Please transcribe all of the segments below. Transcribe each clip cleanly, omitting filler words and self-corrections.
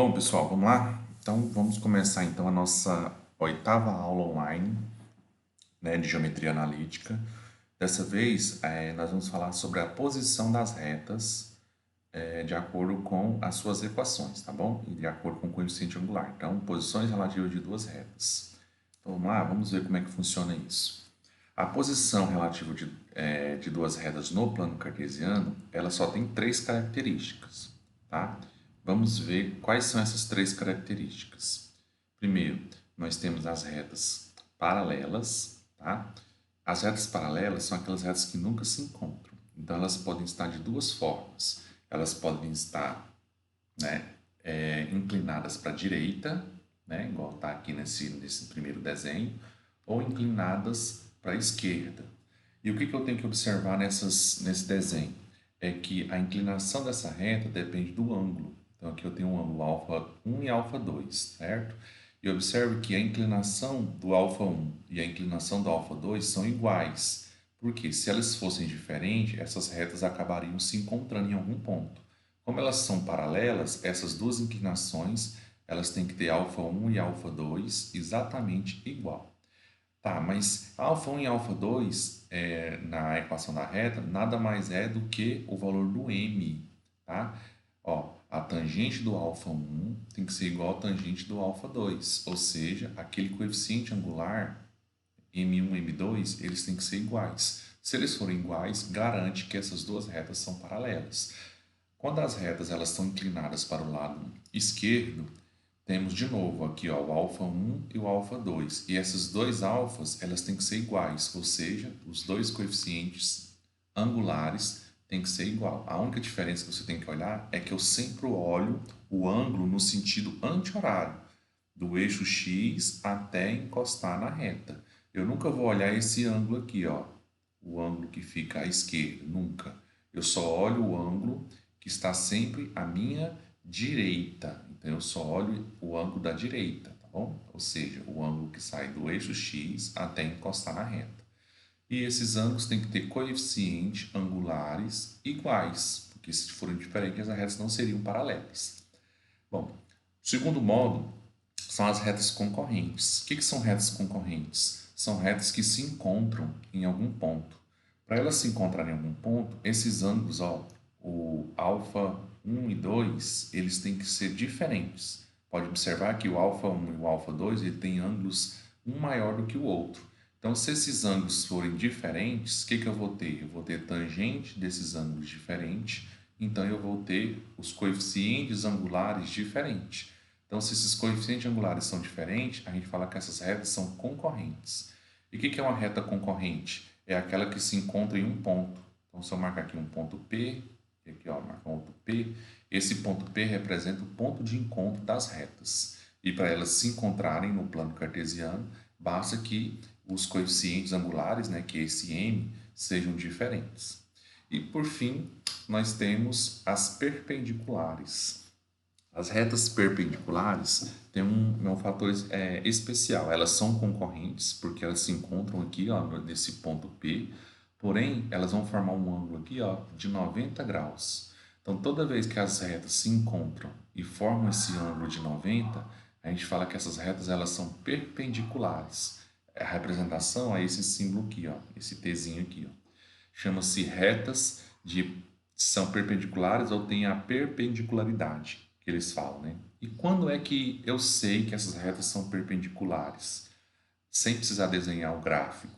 Bom, pessoal, vamos lá? Então, vamos começar então a nossa oitava aula online, né, de geometria analítica. Dessa vez, nós vamos falar sobre a posição das retas de acordo com as suas equações, tá bom? E de acordo com o coeficiente angular. Então, posições relativas de duas retas. Então, vamos lá, vamos ver como é que funciona isso. A posição relativa de duas retas no plano cartesiano, ela só tem três características, tá? Vamos ver quais são essas três características. Primeiro, nós temos as retas paralelas, tá? As retas paralelas são aquelas retas que nunca se encontram. Então, elas podem estar de duas formas. Elas podem estar, né, inclinadas para a direita, né, igual está aqui nesse primeiro desenho, ou inclinadas para a esquerda. E o que eu tenho que observar nesse desenho? É que a inclinação dessa reta depende do ângulo. Então, aqui eu tenho um ângulo alfa 1 e alfa 2, certo? E observe que a inclinação do alfa 1 e a inclinação do alfa 2 são iguais. Porque se elas fossem diferentes, essas retas acabariam se encontrando em algum ponto. Como elas são paralelas, essas duas inclinações elas têm que ter alfa 1 e alfa 2 exatamente igual. Tá, mas alfa 1 e alfa 2 na equação da reta nada mais é do que o valor do m, tá? Ó, a tangente do alfa 1 tem que ser igual à tangente do alfa 2, ou seja, aquele coeficiente angular m1 e m2, eles têm que ser iguais. Se eles forem iguais, garante que essas duas retas são paralelas. Quando as retas elas estão inclinadas para o lado esquerdo, temos de novo aqui ó, o alfa 1 e o alfa 2. E esses dois alfas elas têm que ser iguais, ou seja, os dois coeficientes angulares têm que ser igual. A única diferença que você tem que olhar é que eu sempre olho o ângulo no sentido anti-horário, do eixo X até encostar na reta. Eu nunca vou olhar esse ângulo aqui, ó, o ângulo que fica à esquerda, nunca. Eu só olho o ângulo que está sempre à minha direita. Então, eu só olho o ângulo da direita, tá bom? Ou seja, o ângulo que sai do eixo X até encostar na reta. E esses ângulos têm que ter coeficientes angulares iguais, porque se forem diferentes, as retas não seriam paralelas. Bom, o segundo modo são as retas concorrentes. O que são retas concorrentes? São retas que se encontram em algum ponto. Para elas se encontrarem em algum ponto, esses ângulos, ó, o alfa 1 e 2, eles têm que ser diferentes. Pode observar que o alfa 1 e o alfa 2 ele tem ângulos um maior do que o outro. Então, se esses ângulos forem diferentes, o que eu vou ter? Eu vou ter tangente desses ângulos diferentes, então eu vou ter os coeficientes angulares diferentes. Então, se esses coeficientes angulares são diferentes, a gente fala que essas retas são concorrentes. E o que é uma reta concorrente? É aquela que se encontra em um ponto. Então, se eu marcar aqui um ponto P, e aqui ó, marcar um ponto P, esse ponto P representa o ponto de encontro das retas. E para elas se encontrarem no plano cartesiano, basta que os coeficientes angulares, né, que é esse m, sejam diferentes. E por fim, nós temos as perpendiculares. As retas perpendiculares têm um fator especial. Elas são concorrentes porque elas se encontram aqui ó, nesse ponto P, porém elas vão formar um ângulo aqui ó, de 90 graus. Então toda vez que as retas se encontram e formam esse ângulo de 90, a gente fala que essas retas elas são perpendiculares. A representação é esse símbolo aqui, ó, esse Tzinho aqui. Chama-se retas de são perpendiculares ou têm a perpendicularidade que eles falam, né? E quando é que eu sei que essas retas são perpendiculares? Sem precisar desenhar o gráfico.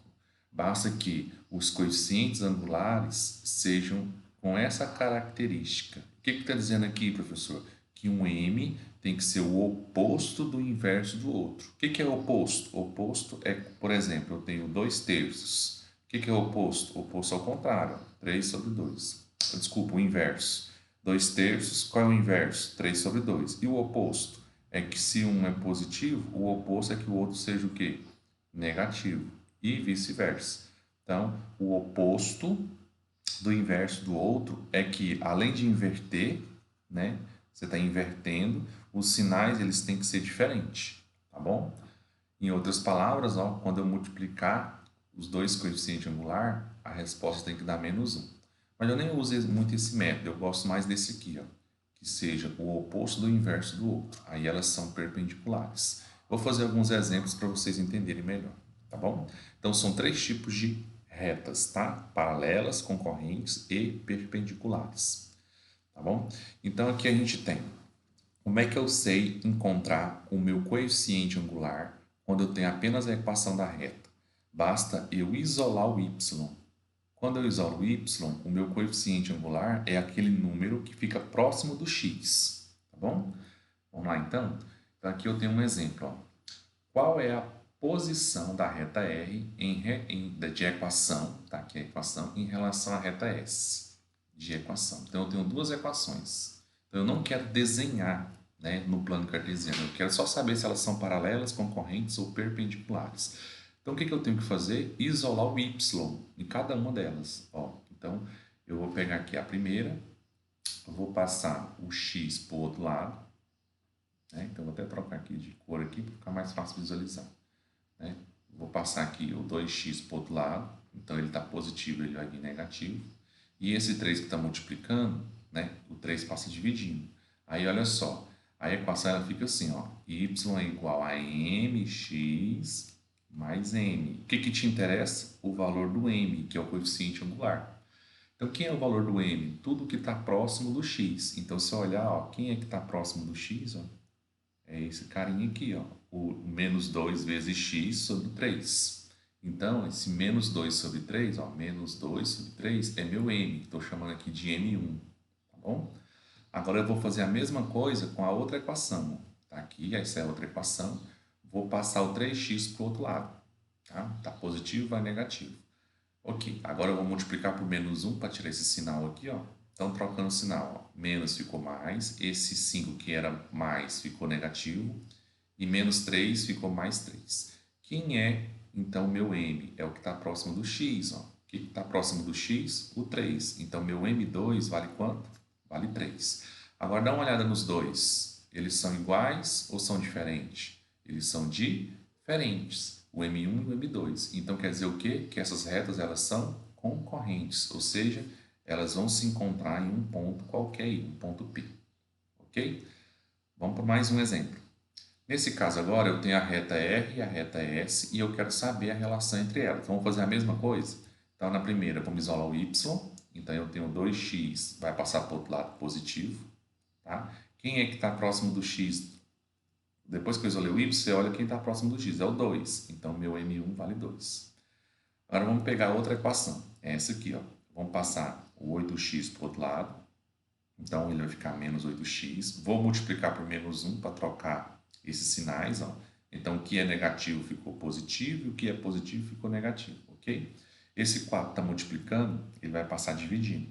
Basta que os coeficientes angulares sejam com essa característica. O que está dizendo aqui, professor? Que um m tem que ser o oposto do inverso do outro. O que é oposto? Oposto é, por exemplo, eu tenho 2/3. O que é oposto? Oposto ao contrário, 3 sobre 2. Desculpa, o inverso. 2/3, qual é o inverso? 3 sobre 2. E o oposto? É que se um é positivo, o oposto é que o outro seja o quê? Negativo. E vice-versa. Então, o oposto do inverso do outro é que, além de inverter, né, você está invertendo, os sinais eles têm que ser diferentes, tá bom? Em outras palavras, ó, quando eu multiplicar os dois coeficientes angular, a resposta tem que dar -1. Mas eu nem uso muito esse método, eu gosto mais desse aqui, ó, que seja o oposto do inverso do outro. Aí elas são perpendiculares. Vou fazer alguns exemplos para vocês entenderem melhor, tá bom? Então são três tipos de retas, tá? Paralelas, concorrentes e perpendiculares, tá bom? Então aqui a gente tem, como é que eu sei encontrar o meu coeficiente angular quando eu tenho apenas a equação da reta? Basta eu isolar o y. Quando eu isolo o y, o meu coeficiente angular é aquele número que fica próximo do x, tá bom? Vamos lá então? Então aqui eu tenho um exemplo, ó. Qual é a posição da reta R de equação, tá? Aqui é a equação, em relação à reta S de equação. Então eu tenho duas equações. Então eu não quero desenhar, né, no plano cartesiano, eu quero só saber se elas são paralelas, concorrentes ou perpendiculares. Então, o que eu tenho que fazer? Isolar o y em cada uma delas. Ó, então, eu vou pegar aqui a primeira, eu vou passar o x para o outro lado, né? Então, vou até trocar aqui de cor aqui para ficar mais fácil visualizar, né? Vou passar aqui o 2x para o outro lado, então ele está positivo, ele vai vir negativo. E esse 3 que está multiplicando, né? O 3 passa dividindo. Aí, olha só, a equação ela fica assim, ó, y é igual a mx mais m. O que te interessa? O valor do m, que é o coeficiente angular. Então, quem é o valor do m? Tudo que está próximo do x. Então, se eu olhar, ó, quem é que está próximo do x? Ó, é esse carinha aqui, ó, o menos 2 vezes x sobre 3. Então, esse menos 2 sobre 3, ó, menos 2 sobre 3 é meu m. Estou chamando aqui de m1, tá bom? Agora, eu vou fazer a mesma coisa com a outra equação. Tá aqui, essa é a outra equação. Vou passar o 3x para o outro lado. Tá positivo, vai negativo. Ok, agora eu vou multiplicar por menos 1 para tirar esse sinal aqui, ó. Então, trocando o sinal, ó. Menos ficou mais, esse 5 que era mais ficou negativo, e menos 3 ficou mais 3. Quem é, então, meu m? É o que está próximo do x, ó. O que está próximo do x? O 3. Então, meu m2 vale quanto? Vale 3. Agora, dá uma olhada nos dois. Eles são iguais ou são diferentes? Eles são diferentes, o M1 e o M2. Então, quer dizer o quê? Que essas retas elas são concorrentes, ou seja, elas vão se encontrar em um ponto qualquer, um ponto P. Ok? Vamos para mais um exemplo. Nesse caso agora, eu tenho a reta R e a reta S e eu quero saber a relação entre elas. Vamos fazer a mesma coisa? Então, na primeira, vamos isolar o Y. Então, eu tenho 2x, vai passar para o outro lado positivo. Tá? Quem é que está próximo do x? Depois que eu isolei o y, você olha quem está próximo do x, é o 2. Então, meu m1 vale 2. Agora, vamos pegar outra equação. É essa aqui, ó. Vamos passar o 8x para o outro lado. Então, ele vai ficar menos 8x. Vou multiplicar por menos 1 para trocar esses sinais, ó. Então, o que é negativo ficou positivo e o que é positivo ficou negativo, ok? Esse 4 está multiplicando, ele vai passar dividindo.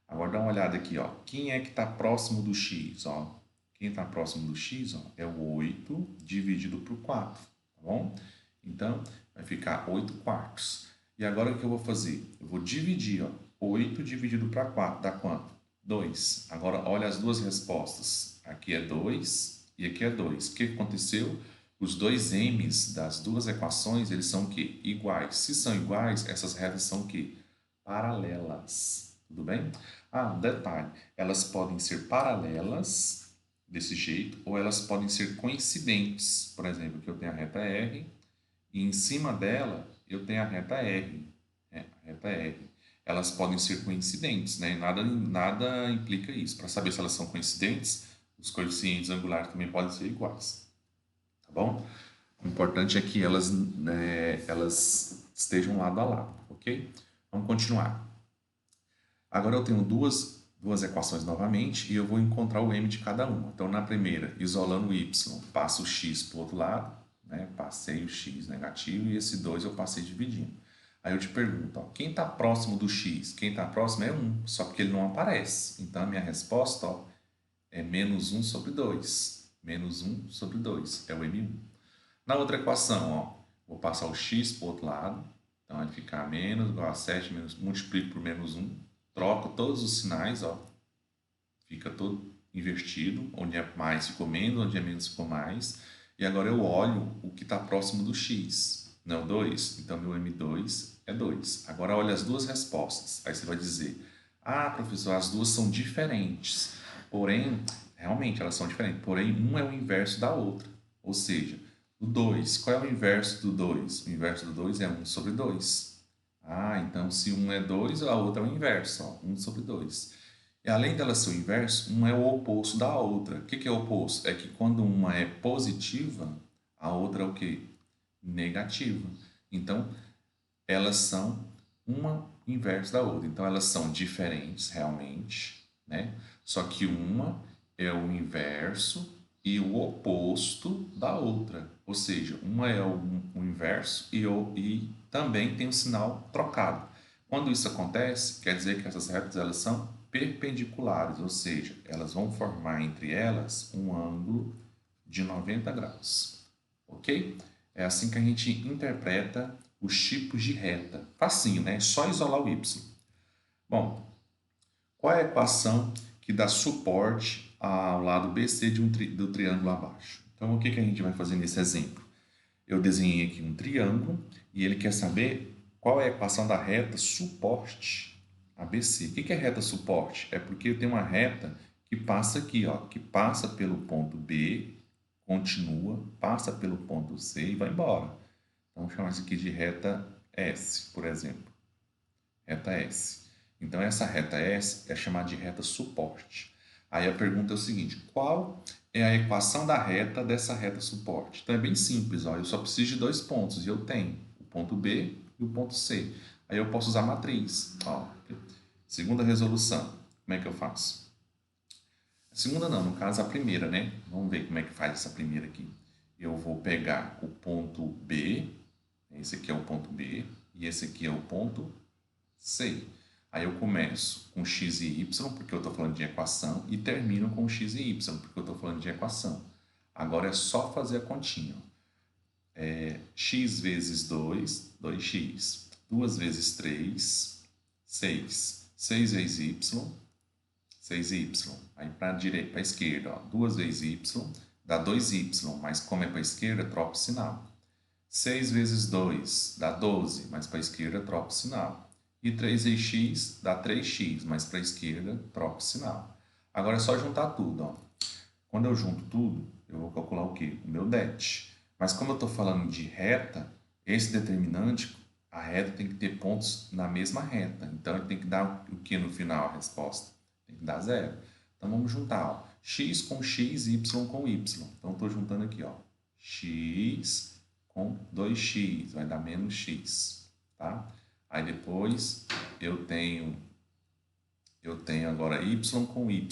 Agora, dá uma olhada aqui, ó. Quem é que está próximo do x, ó? Quem está próximo do x, ó, é o 8 dividido por 4, tá bom? Então, vai ficar 8 quartos. E agora o que eu vou fazer? Eu vou dividir, ó, 8 dividido para 4, dá quanto? 2. Agora, olha as duas respostas. Aqui é 2 e aqui é 2. O que aconteceu? Os dois m's das duas equações, eles são o quê? Iguais. Se são iguais, essas retas são o quê? Paralelas. Tudo bem? Ah, um detalhe. Elas podem ser paralelas desse jeito, ou elas podem ser coincidentes. Por exemplo, aqui eu tenho a reta R e em cima dela eu tenho a reta R. A reta R. Elas podem ser coincidentes, né? Nada implica isso. Para saber se elas são coincidentes, os coeficientes angulares também podem ser iguais. Tá bom? O importante é que elas estejam lado a lado, ok? Vamos continuar. Agora eu tenho duas equações novamente e eu vou encontrar o m de cada uma. Então, na primeira, isolando o y, passo o x para o outro lado, né? Passei o x negativo e esse 2 eu passei dividindo. Aí eu te pergunto, ó, quem está próximo do x? Quem está próximo é 1, só que ele não aparece. Então, a minha resposta, ó, é menos 1 sobre 2. Menos 1 sobre 2 é o m1. Na outra equação, ó, vou passar o x para o outro lado. Então, vai ficar menos igual a 7, multiplico por menos 1. Troco todos os sinais, ó, fica todo invertido, onde é mais ficou menos, onde é menos ficou mais. E agora eu olho o que está próximo do x, não 2, então meu m2 é 2. Agora olha as duas respostas, aí você vai dizer, ah, professor, as duas são diferentes, porém realmente elas são diferentes, porém um é o inverso da outra. Ou seja, o 2, qual é o inverso do 2? O inverso do 2 é 1 sobre 2. Ah, então se um é 2, a outra é o inverso, ó, 1 sobre 2. E além dela ser o inverso, uma é o oposto da outra. O que é o oposto? É que quando uma é positiva, a outra é o quê? Negativa. Então, elas são uma inverso da outra. Então, elas são diferentes realmente, né? Só que uma é o inverso e o oposto da outra. Ou seja, uma é o inverso e também tem um sinal trocado. Quando isso acontece, quer dizer que essas retas elas são perpendiculares, ou seja, elas vão formar entre elas um ângulo de 90 graus. Ok? É assim que a gente interpreta os tipos de reta. Facinho, né? É só isolar o y. Bom, qual é a equação que dá suporte ao lado BC do triângulo abaixo? Então, o que a gente vai fazer nesse exemplo? Eu desenhei aqui um triângulo e ele quer saber qual é a equação da reta suporte ABC. O que é reta suporte? É porque tem uma reta que passa aqui, ó, que passa pelo ponto B, continua, passa pelo ponto C e vai embora. Então, vamos chamar isso aqui de reta S, por exemplo. Reta S. Então, essa reta S é chamada de reta suporte. Aí a pergunta é o seguinte: qual é a equação da reta dessa reta suporte? Então, é bem simples. Ó, eu só preciso de dois pontos e eu tenho o ponto B e o ponto C. Aí eu posso usar a matriz. Ó, segunda resolução. Como é que eu faço? A segunda não, no caso a primeira, né? Vamos ver como é que faz essa primeira aqui. Eu vou pegar o ponto B, esse aqui é o ponto B, e esse aqui é o ponto C. Aí eu começo com x e y, porque eu estou falando de equação, e termino com x e y, porque eu estou falando de equação. Agora é só fazer a continha. X vezes 2, 2x. 2 vezes 3, 6. 6 vezes y, 6y. Aí para a direita, para a esquerda, ó, 2 vezes y dá 2y, mas como é para a esquerda, troca o sinal. 6 vezes 2 dá 12, mas para a esquerda troca o sinal. E 3 vezes x dá 3x, mas para a esquerda troca o sinal. Agora é só juntar tudo. Ó. Quando eu junto tudo, eu vou calcular o quê? O meu det. Mas como eu estou falando de reta, esse determinante, a reta tem que ter pontos na mesma reta. Então, ele tem que dar o que no final a resposta? Tem que dar zero. Então, vamos juntar. Ó. X com x, y com y. Então, estou juntando aqui. Ó. X com 2x, vai dar menos x. Tá? Aí, depois, eu tenho agora y com y.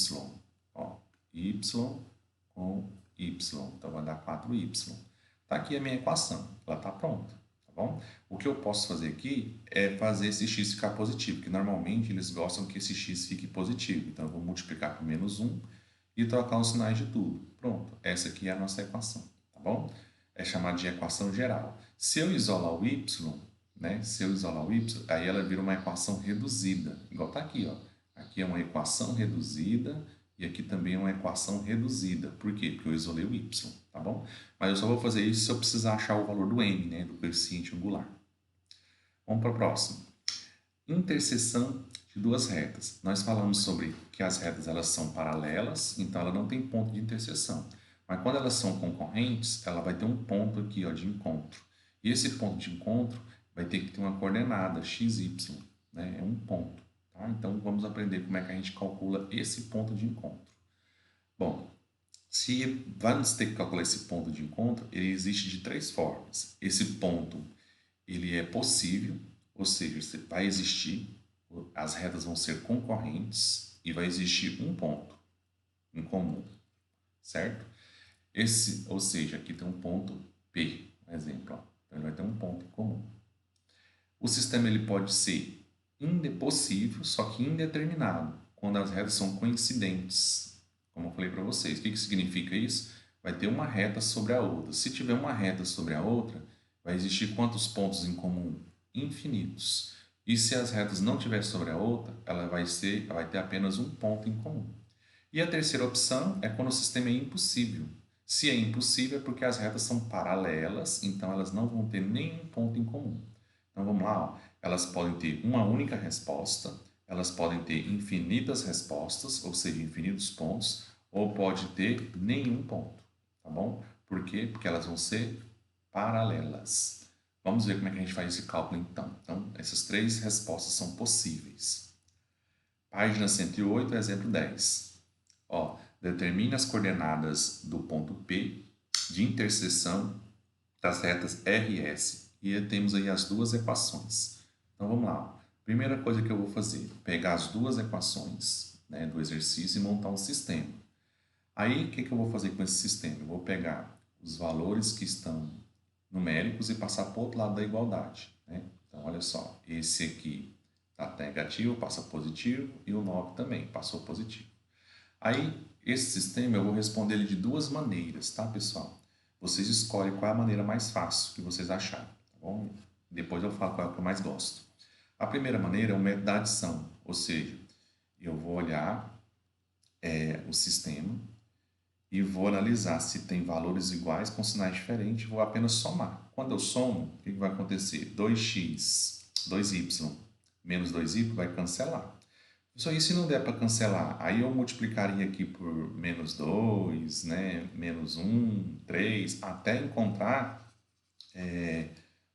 Ó. Y com y. Então, vai dar 4y. Está aqui a minha equação. Ela está pronta. Tá bom? O que eu posso fazer aqui é fazer esse x ficar positivo, que normalmente eles gostam que esse x fique positivo. Então, eu vou multiplicar por menos 1 e trocar os sinais de tudo. Pronto. Essa aqui é a nossa equação. Tá bom? É chamada de equação geral. Se eu isolar o y, né? Se eu isolar o y, aí ela vira uma equação reduzida. Igual está aqui, ó. Aqui é uma equação reduzida e aqui também é uma equação reduzida. Por quê? Porque eu isolei o y, tá bom? Mas eu só vou fazer isso se eu precisar achar o valor do m, né? Do coeficiente angular. Vamos para a próxima. Interseção de duas retas. Nós falamos sobre que as retas elas são paralelas, então ela não tem ponto de interseção. Mas quando elas são concorrentes, ela vai ter um ponto aqui, ó, de encontro. E esse ponto de encontro vai ter que ter uma coordenada, x, y, né? É um ponto. Tá? Então, vamos aprender como é que a gente calcula esse ponto de encontro. Bom, se vamos ter que calcular esse ponto de encontro, ele existe de três formas. Esse ponto, ele é possível, ou seja, vai existir, as retas vão ser concorrentes e vai existir um ponto em comum, certo? Ou seja, aqui tem um ponto P, um exemplo. Ó. Então, ele vai ter um ponto em comum. O sistema ele pode ser possível, só que indeterminado, quando as retas são coincidentes. Como eu falei para vocês. O que significa isso? Vai ter uma reta sobre a outra. Se tiver uma reta sobre a outra, vai existir quantos pontos em comum? Infinitos. E se as retas não tiver sobre a outra, ela vai ter apenas um ponto em comum. E a terceira opção é quando o sistema é impossível. Se é impossível é porque as retas são paralelas, então elas não vão ter nenhum ponto em comum. Então vamos lá, ó. Elas podem ter uma única resposta, elas podem ter infinitas respostas, ou seja, infinitos pontos, ou pode ter nenhum ponto, tá bom? Por quê? Porque elas vão ser paralelas. Vamos ver como é que a gente faz esse cálculo então. Então, essas três respostas são possíveis. Página 108, exemplo 10. Ó, determine as coordenadas do ponto P de interseção das retas R e S. E temos aí as duas equações. Então vamos lá. Primeira coisa que eu vou fazer, pegar as duas equações, né, do exercício e montar um sistema. Aí o que eu vou fazer com esse sistema? Eu vou pegar os valores que estão numéricos e passar para o outro lado da igualdade, né? Então olha só, esse aqui está negativo, passa positivo, e o 9 também passou positivo. Aí, esse sistema eu vou responder ele de duas maneiras, tá, pessoal? Vocês escolhem qual é a maneira mais fácil que vocês acharem, tá bom? Depois eu falo qual é a que eu mais gosto. A primeira maneira é o método da adição, ou seja, eu vou olhar o sistema e vou analisar se tem valores iguais com sinais diferentes, vou apenas somar. Quando eu somo, o que vai acontecer? 2x, 2y menos 2y vai cancelar. Só isso se não der para cancelar, aí eu multiplicaria aqui por menos 2, né, menos 1, 3, até encontrar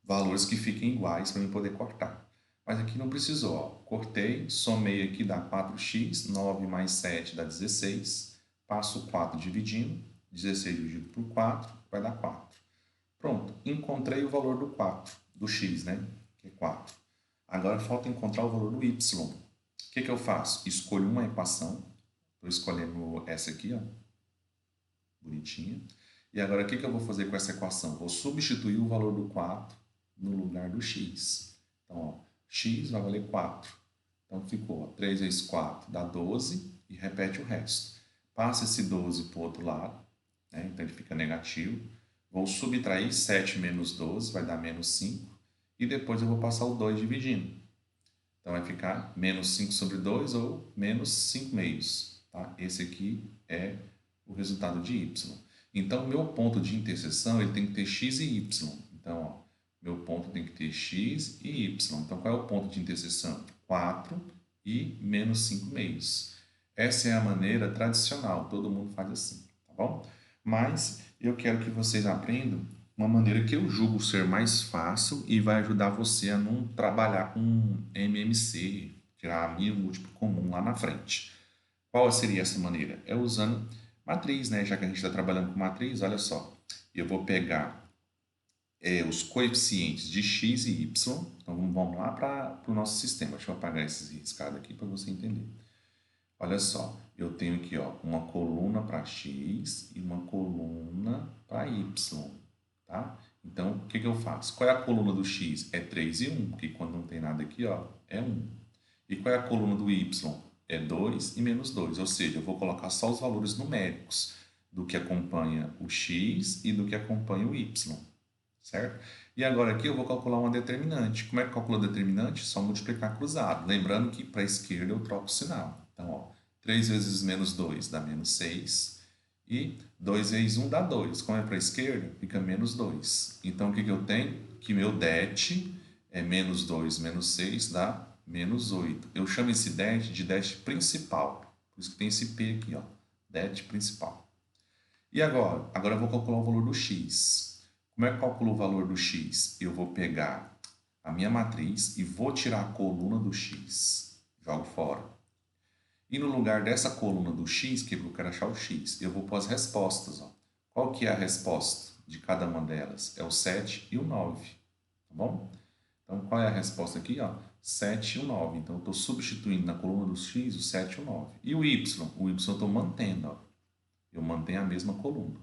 valores que fiquem iguais para eu poder cortar. Mas aqui não precisou, ó. Cortei, somei aqui dá 4x, 9 mais 7 dá 16, passo 4 dividindo, 16 dividido por 4 vai dar 4. Pronto, encontrei o valor do 4, do x, né, que é 4. Agora falta encontrar o valor do y. O que eu faço? Escolho uma equação, estou escolhendo essa aqui, ó, bonitinha. E agora o que eu vou fazer com essa equação? Vou substituir o valor do 4 no lugar do x. Então, ó, x vai valer 4. Então ficou, ó, 3 vezes 4 dá 12 e repete o resto. Passa esse 12 para o outro lado, né? Então ele fica negativo. Vou subtrair 7 menos 12, vai dar menos 5. E depois eu vou passar o 2 dividindo. Então vai ficar menos 5 sobre 2 ou menos 5 meios. Tá? Esse aqui é o resultado de y. Então, meu ponto de interseção ele tem que ter x e y. Então, ó, meu ponto tem que ter x e y. Então, qual é o ponto de interseção? 4 e menos 5 meios. Essa é a maneira tradicional, todo mundo faz assim, tá bom? Mas eu quero que vocês aprendam uma maneira que eu julgo ser mais fácil e vai ajudar você a não trabalhar com MMC, tirar mínimo múltiplo comum lá na frente. Qual seria essa maneira? É usando matriz, né? Já que a gente está trabalhando com matriz, olha só. Eu vou pegar os coeficientes de x e y. Então vamos lá para o nosso sistema. Deixa eu apagar esses riscados aqui para você entender. Olha só, eu tenho aqui ó, uma coluna para x e uma coluna para y. Tá? Então, o que eu faço? Qual é a coluna do x? É 3 e 1, porque quando não tem nada aqui, ó, é 1. E qual é a coluna do y? É 2 e menos 2, ou seja, eu vou colocar só os valores numéricos do que acompanha o x e do que acompanha o y, certo? E agora aqui eu vou calcular uma determinante. Como é que calcula a determinante? Só multiplicar cruzado. Lembrando que para a esquerda eu troco o sinal. Então, ó, 3 vezes menos 2 dá menos 6. E 2 vezes 1 dá 2. Como é para a esquerda, fica menos 2. Então, o que eu tenho? Que meu det é menos 2 menos 6 dá menos 8. Eu chamo esse det de det principal. Por isso que tem esse P aqui, ó, det principal. E agora? Agora eu vou calcular o valor do x. Como é que eu calculo o valor do x? Eu vou pegar a minha matriz e vou tirar a coluna do x. Jogo fora. E no lugar dessa coluna do x, que eu quero achar o x, eu vou pôr as respostas. Ó. Qual que é a resposta de cada uma delas? É o 7 e o 9. Tá bom? Então, qual é a resposta aqui? Ó? 7 e o 9. Então, eu estou substituindo na coluna do x o 7 e o 9. E o y? O y eu estou mantendo. Ó. Eu mantenho a mesma coluna.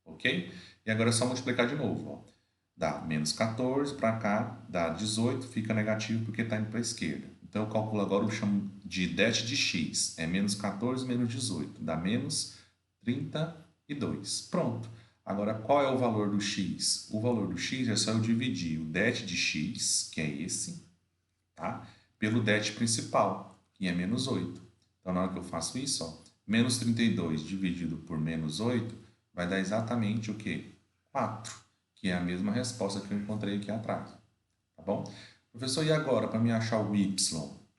Ok? E agora é só multiplicar de novo. Ó. Dá menos 14 para cá, dá 18, fica negativo porque está indo para a esquerda. Então, eu calculo agora, eu chamo de det de x. É menos 14 menos 18. Dá menos 32. Pronto. Agora, qual é o valor do x? O valor do x é só eu dividir o det de x, que é esse, tá? Pelo det principal, que é menos 8. Então, na hora que eu faço isso, ó, menos 32 dividido por menos 8 vai dar exatamente o quê? 4, que é a mesma resposta que eu encontrei aqui atrás. Tá bom? Professor, e agora, para me achar o y?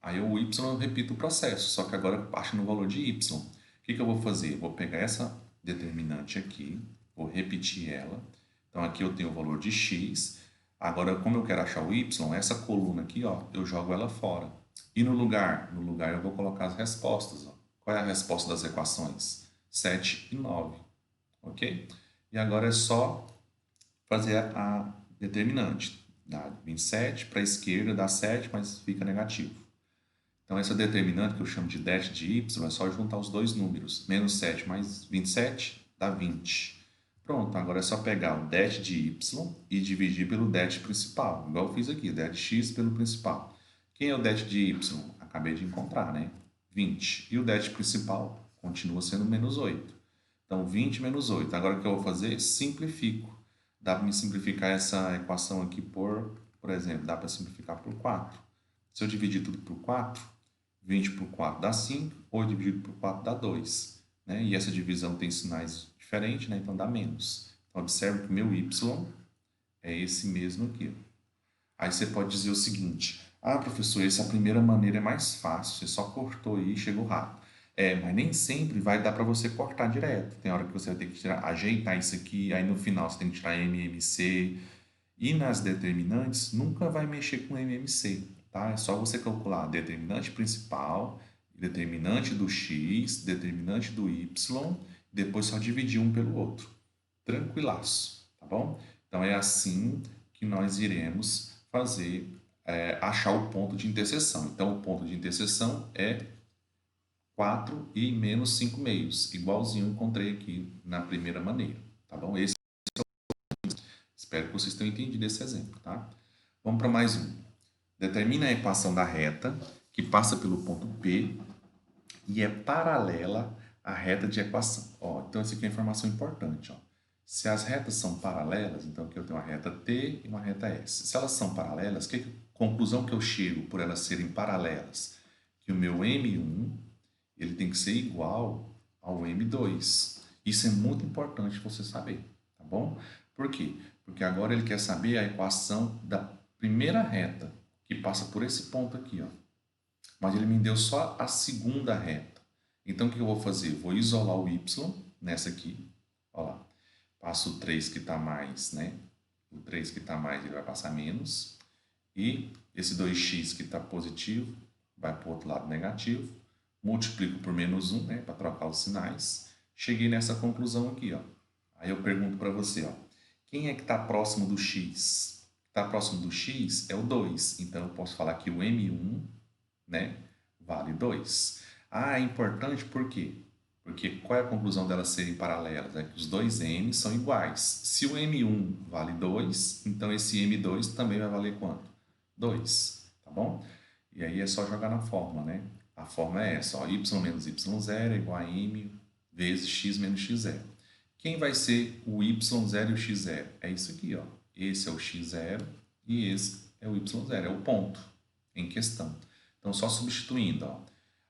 Aí o y eu repito o processo, só que agora eu acho no valor de y. O que eu vou fazer? Vou pegar essa determinante aqui, vou repetir ela. Então, aqui eu tenho o valor de x. Agora, como eu quero achar o y, essa coluna aqui, ó, eu jogo ela fora. E no lugar? No lugar eu vou colocar as respostas. Ó. Qual é a resposta das equações? 7 e 9. Ok? E agora é só fazer a determinante. Dá 27 para a esquerda dá 7, mas fica negativo. Então, essa determinante que eu chamo de det de y é só juntar os dois números. Menos 7 mais 27 dá 20. Pronto, agora é só pegar o det de y e dividir pelo det principal. Igual eu fiz aqui, det x pelo principal. Quem é o det de y? Acabei de encontrar, né? 20. E o det principal continua sendo menos 8. Então, 20 menos 8. Agora o que eu vou fazer? Simplifico. Dá para me simplificar essa equação aqui por exemplo, dá para simplificar por 4. Se eu dividir tudo por 4, 20 por 4 dá 5, 8 dividido por 4 dá 2. Né? E essa divisão tem sinais diferentes, né? Então dá menos. Então, observe que o meu y é esse mesmo aqui. Aí você pode dizer o seguinte: ah, professor, essa primeira maneira é mais fácil, você só cortou aí e chegou rápido. Mas nem sempre vai dar para você cortar direto. Tem hora que você vai ter que ajeitar isso aqui, aí no final você tem que tirar MMC. E nas determinantes, nunca vai mexer com MMC, tá? É só você calcular determinante principal, determinante do x, determinante do y, depois só dividir um pelo outro. Tranquilaço, tá bom? Então é assim que nós iremos fazer, achar o ponto de interseção. Então o ponto de interseção é 4 e menos 5 meios, igualzinho eu encontrei aqui na primeira maneira, tá bom? Espero que vocês tenham entendido esse exemplo, tá? Vamos para mais um. Determina a equação da reta que passa pelo ponto P e é paralela à reta de equação. Ó, então, isso aqui é informação importante. Ó. Se as retas são paralelas, então aqui eu tenho uma reta T e uma reta S. Se elas são paralelas, conclusão que eu chego por elas serem paralelas? Que o meu M1 ele tem que ser igual ao M2. Isso é muito importante você saber, tá bom? Por quê? Porque agora ele quer saber a equação da primeira reta, que passa por esse ponto aqui, ó. Mas ele me deu só a segunda reta. Então, o que eu vou fazer? Vou isolar o y nessa aqui. Ó lá. Passo o 3 que está mais, né? O 3 que está mais, ele vai passar menos. E esse 2x que está positivo, vai para o outro lado negativo. Multiplico por menos 1, né? Para trocar os sinais. Cheguei nessa conclusão aqui, ó. Aí eu pergunto para você, ó. Quem é que está próximo do x? Está próximo do x é o 2. Então, eu posso falar que o M1, né, vale 2. Ah, é importante por quê? Porque qual é a conclusão delas serem paralelas? É que os dois m são iguais. Se o M1 vale 2, então esse M2 também vai valer quanto? 2, tá bom? E aí é só jogar na fórmula, né? A fórmula é essa, ó, y menos y0 é igual a m vezes x menos x0. Quem vai ser o y0 e o x0? É isso aqui, ó. Esse é o x0 e esse é o y0, é o ponto em questão. Então, só substituindo, ó.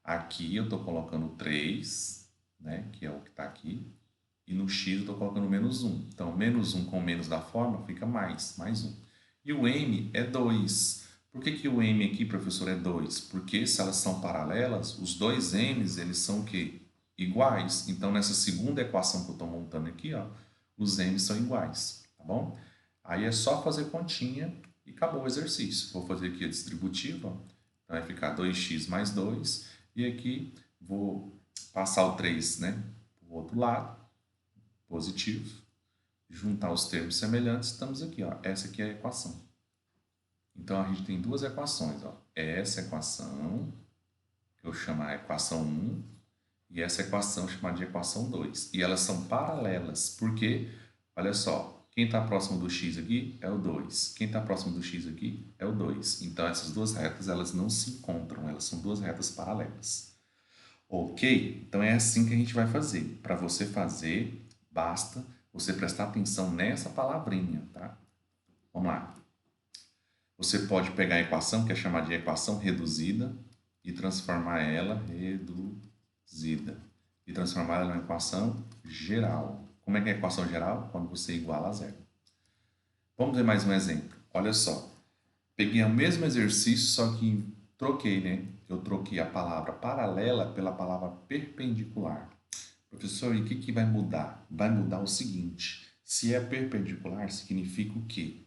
Aqui eu estou colocando 3, né, que é o que está aqui, e no x eu estou colocando menos 1. Então, menos 1 com menos da forma fica mais 1. E o m é 2. Por que o m aqui, professor, é 2? Porque se elas são paralelas, os dois m's, eles são o quê? Iguais. Então, nessa segunda equação que eu estou montando aqui, ó, os m's são iguais, tá bom? Aí é só fazer continha e acabou o exercício. Vou fazer aqui a distributiva, ó. Então, vai ficar 2x mais 2. E aqui vou passar o 3, né, para o outro lado, positivo. Juntar os termos semelhantes, estamos aqui, ó. Essa aqui é a equação. Então, a gente tem duas equações, ó. Essa equação, que eu chamo a equação 1, e essa equação chamada de equação 2. E elas são paralelas, porque, olha só, quem está próximo do x aqui é o 2. Quem está próximo do x aqui é o 2. Então, essas duas retas, elas não se encontram, elas são duas retas paralelas. Ok? Então, é assim que a gente vai fazer. Para você fazer, basta você prestar atenção nessa palavrinha, tá? Vamos lá. Você pode pegar a equação, que é chamada de equação reduzida, e transformar ela e transformar ela numa equação geral. Como é que é a equação geral? Quando você iguala a zero. Vamos ver mais um exemplo. Olha só. Peguei o mesmo exercício, só que troquei, né? Eu troquei a palavra paralela pela palavra perpendicular. Professor, e o que vai mudar? Vai mudar o seguinte, se é perpendicular, significa o quê?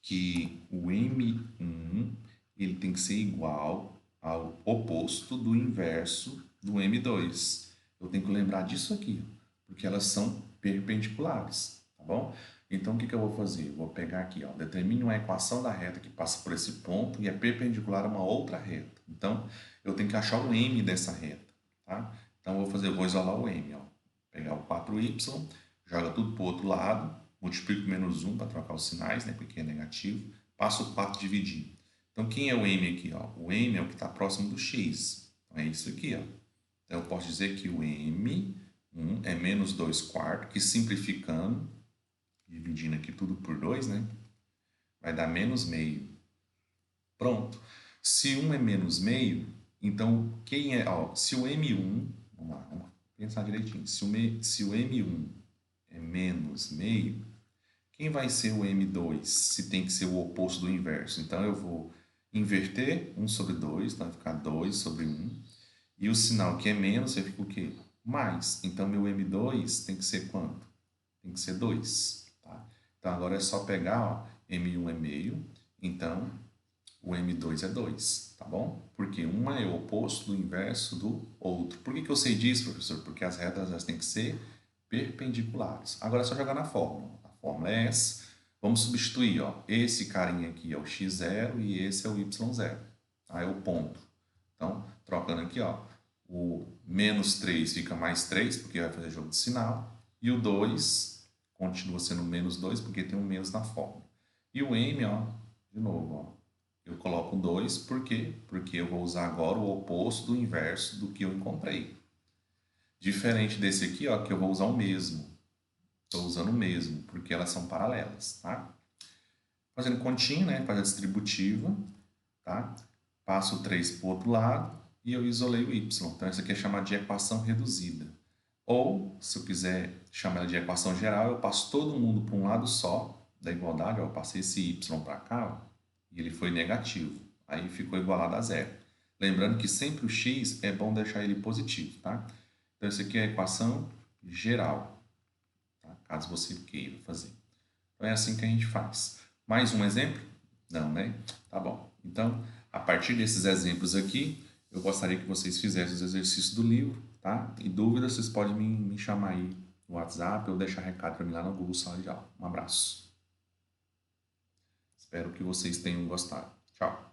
Que o M1 ele tem que ser igual ao oposto do inverso do M2. Eu tenho que lembrar disso aqui, porque elas são perpendiculares, tá bom? Então, o que eu vou fazer? Eu vou pegar aqui, ó, determine uma equação da reta que passa por esse ponto e é perpendicular a uma outra reta. Então, eu tenho que achar o M dessa reta, tá? Então, eu vou isolar o M, ó. Pegar o 4y, joga tudo para o outro lado, multiplico por menos 1 para trocar os sinais, né, porque é negativo, passo o 4 dividindo. Então, quem é o M aqui? Ó? O M é o que está próximo do x. Então, é isso aqui. Ó. Então, eu posso dizer que o M é menos 2 quartos, que simplificando, dividindo aqui tudo por 2, né, vai dar menos meio. Pronto. Se 1 é menos meio, então quem é... Ó, se o M1... vamos pensar direitinho. Se o M1 é menos meio, quem vai ser o M2 se tem que ser o oposto do inverso? Então, eu vou inverter 1 sobre 2, então vai ficar 2 sobre 1. E o sinal que é menos, vai ficar o quê? Mais. Então, meu M2 tem que ser quanto? Tem que ser 2. Tá? Então, agora é só pegar, ó, M1 é meio, então o M2 é 2, tá bom? Porque um é o oposto do inverso do outro. Por que eu sei disso, professor? Porque as retas elas têm que ser perpendiculares. Agora é só jogar na fórmula. A fórmula é essa. Vamos substituir, ó. Esse carinha aqui é o x0 e esse é o y0. Tá? É o ponto. Então, trocando aqui, ó, o menos 3 fica mais 3, porque vai fazer jogo de sinal. E o 2 continua sendo menos 2, porque tem um menos na fórmula. E o m, ó, de novo, ó, eu coloco 2, por quê? Porque eu vou usar agora o oposto do inverso do que eu encontrei. Diferente desse aqui, ó, que eu vou usar o mesmo. Estou usando o mesmo, porque elas são paralelas, tá? Fazendo continha, né? Faz a distributiva, tá? Passo o 3 para o outro lado e eu isolei o y. Então, isso aqui é chamado de equação reduzida. Ou, se eu quiser chamar ela de equação geral, eu passo todo mundo para um lado só da igualdade. Ó, eu passei esse y para cá, ó, e ele foi negativo. Aí ficou igualado a zero. Lembrando que sempre o x é bom deixar ele positivo, tá? Então, isso aqui é a equação geral, tá? Caso você queira fazer. Então, é assim que a gente faz. Mais um exemplo? Não, né? Tá bom. Então, a partir desses exemplos aqui, eu gostaria que vocês fizessem os exercícios do livro, tá? E dúvidas, vocês podem me chamar aí no WhatsApp ou deixar recado para mim lá no Google Sala de Aula. Um abraço. Espero que vocês tenham gostado. Tchau.